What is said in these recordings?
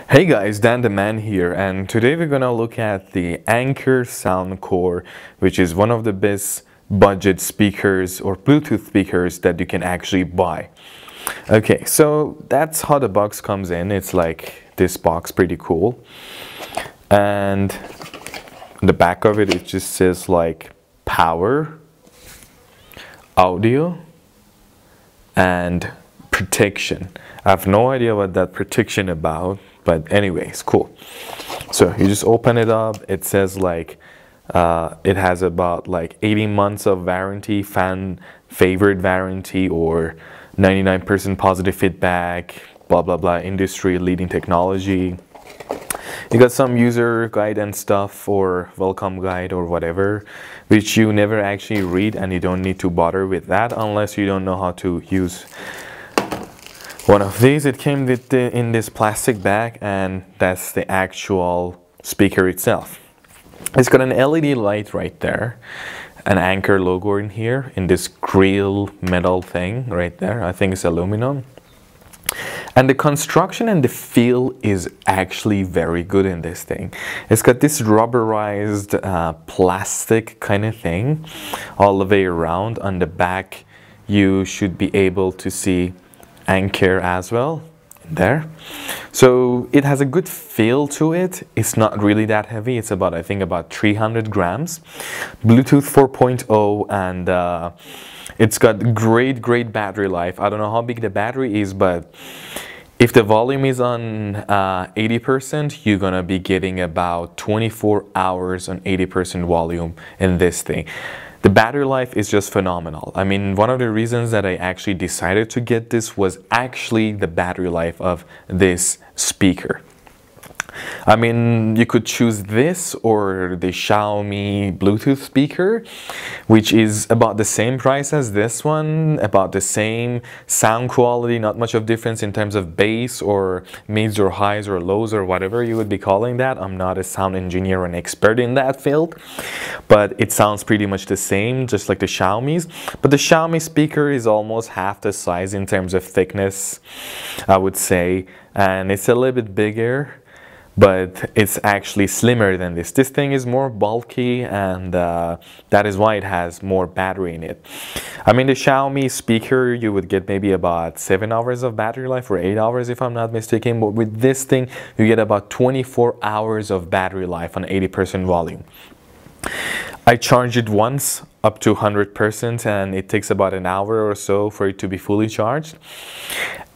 Hey guys, Dan the Man here, and today we're gonna look at the Anker Soundcore, which is one of the best budget speakers or Bluetooth speakers that you can actually buy. Okay, so that's how the box comes in. It's like this box, pretty cool. And the back of it, it just says like power, audio, and protection. I have no idea what that protection about, but anyways, cool. So you just open it up. It says like it has about like 80 months of warranty, fan favorite warranty, or 99% positive feedback, blah blah blah, industry leading technology. You got some user guide and stuff, or welcome guide or whatever, which you never actually read, and you don't need to bother with that unless you don't know how to use one of these. It came with in this plastic bag, and that's the actual speaker itself. It's got an LED light right there, an Anker logo in here, in this grill metal thing right there. I think it's aluminum. And the construction and the feel is actually very good in this thing. It's got this rubberized plastic kind of thing all the way around. On the back, you should be able to see Anker as well there. So it has a good feel to it. It's not really that heavy. It's about, I think, about 300 grams. Bluetooth 4.0, and it's got great battery life. I don't know how big the battery is, but if the volume is on 80%, you're gonna be getting about 24 hours on 80% volume in this thing. The battery life is just phenomenal. I mean, one of the reasons that I actually decided to get this was actually the battery life of this speaker. I mean, you could choose this or the Xiaomi Bluetooth speaker, which is about the same price as this one, about the same sound quality, not much of difference in terms of bass or mids or highs or lows or whatever you would be calling that. I'm not a sound engineer or an expert in that field, but it sounds pretty much the same, just like the Xiaomi's. But the Xiaomi speaker is almost half the size in terms of thickness, I would say, and it's a little bit bigger, but it's actually slimmer than this. This thing is more bulky, and that is why it has more battery in it. I mean, the Xiaomi speaker, you would get maybe about 7 hours of battery life, or 8 hours if I'm not mistaken, but with this thing, you get about 24 hours of battery life on 80% volume. I charged it once up to 100%, and it takes about an hour or so for it to be fully charged.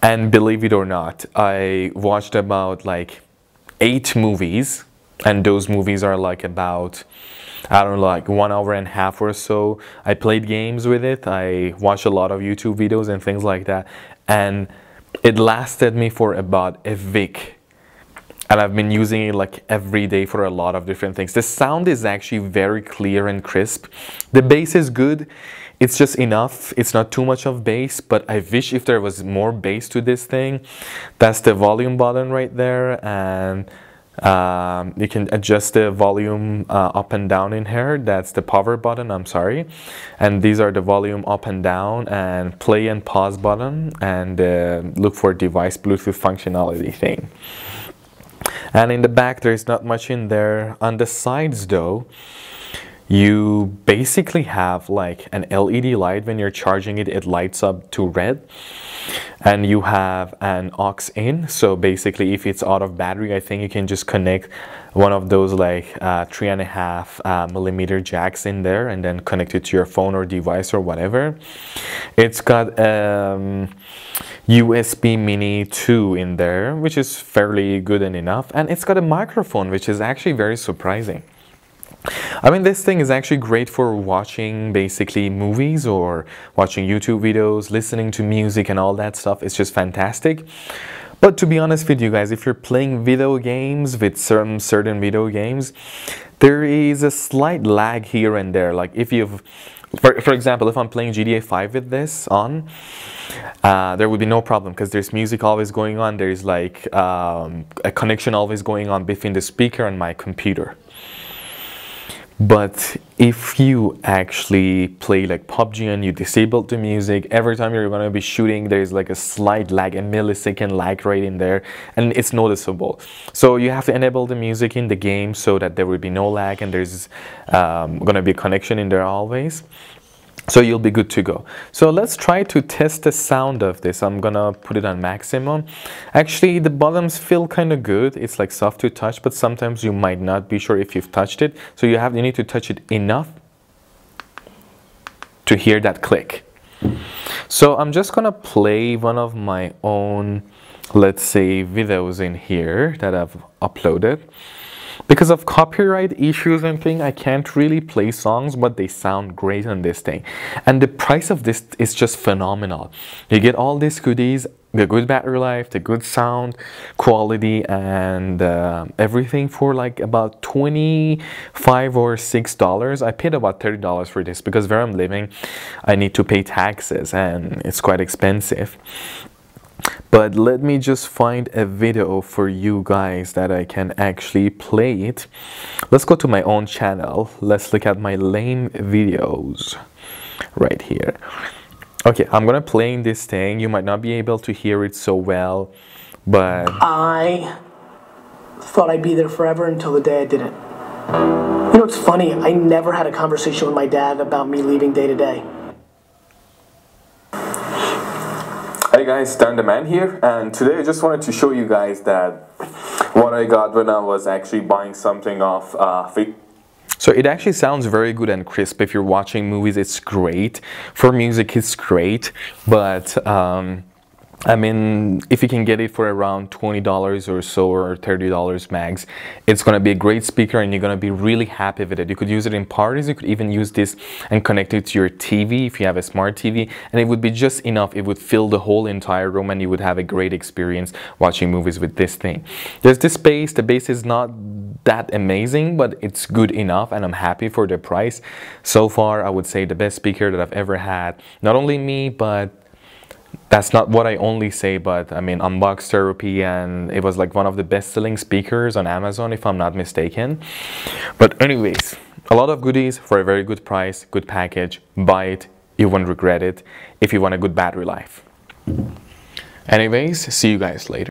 And believe it or not, I watched about like 8 movies, and those movies are like about, I don't know, like 1 hour and a half or so. I played games with it. I watched a lot of YouTube videos and things like that, and it lasted me for about a week. And I've been using it like every day for a lot of different things. The sound is actually very clear and crisp. The bass is good. It's just enough. It's not too much of bass, but I wish if there was more bass to this thing. That's the volume button right there, and you can adjust the volume up and down in here. That's the power button, I'm sorry. And these are the volume up and down, and play and pause button, and look for device Bluetooth functionality thing. And in the back, there's not much in there. On the sides though, you basically have like an LED light. When you're charging it, it lights up to red. And you have an aux in, so basically if it's out of battery, I think you can just connect one of those like 3.5 millimeter jacks in there, and then connect it to your phone or device or whatever. It's got USB Mini 2 in there, which is fairly good and enough, and it's got a microphone, which is actually very surprising. I mean, this thing is actually great for watching basically movies or watching YouTube videos, listening to music and all that stuff. It's just fantastic. But to be honest with you guys, if you're playing video games with certain video games, there is a slight lag here and there. Like if you've, for example, if I'm playing GTA 5 with this on, there would be no problem because there's music always going on. There's like a connection always going on between the speaker and my computer. But if you actually play like PUBG and you disable the music, every time you're going to be shooting, there's like a slight lag, a millisecond lag right in there, and it's noticeable. So you have to enable the music in the game so that there will be no lag, and there's going to be a connection in there always. So you'll be good to go. So let's try to test the sound of this. I'm gonna put it on maximum. Actually, the bottoms feel kind of good. It's like soft to touch, but sometimes you might not be sure if you've touched it. So you need to touch it enough to hear that click. So I'm just gonna play one of my own, let's say, videos in here that I've uploaded. Because of copyright issues and things, I can't really play songs, but they sound great on this thing. And the price of this is just phenomenal. You get all these goodies, the good battery life, the good sound quality, and everything for like about $25 or $6. I paid about $30 for this because where I'm living, I need to pay taxes and it's quite expensive. But let me just find a video for you guys that I can actually play it. Let's go to my own channel. Let's look at my lame videos right here. Okay, I'm gonna play in this thing. You might not be able to hear it so well, but I thought I'd be there forever until the day I didn't. You know, it's funny, I never had a conversation with my dad about me leaving day to day. Hey guys, Dan the Man here, and today I just wanted to show you guys that what I got when I was actually buying something off So it actually sounds very good and crisp. If you're watching movies, it's great. For music, it's great, but I mean, if you can get it for around $20 or so, or $30 max, it's going to be a great speaker and you're going to be really happy with it. You could use it in parties. You could even use this and connect it to your TV if you have a smart TV, and it would be just enough. It would fill the whole entire room and you would have a great experience watching movies with this thing. There's this bass. The bass is not that amazing, but it's good enough and I'm happy for the price. So far, I would say the best speaker that I've ever had. Not only me, but that's not what I only say, but I mean, Unbox Therapy, and it was like one of the best-selling speakers on Amazon, if I'm not mistaken. But anyways, a lot of goodies for a very good price, good package. Buy it, you won't regret it if you want a good battery life. Anyways, see you guys later.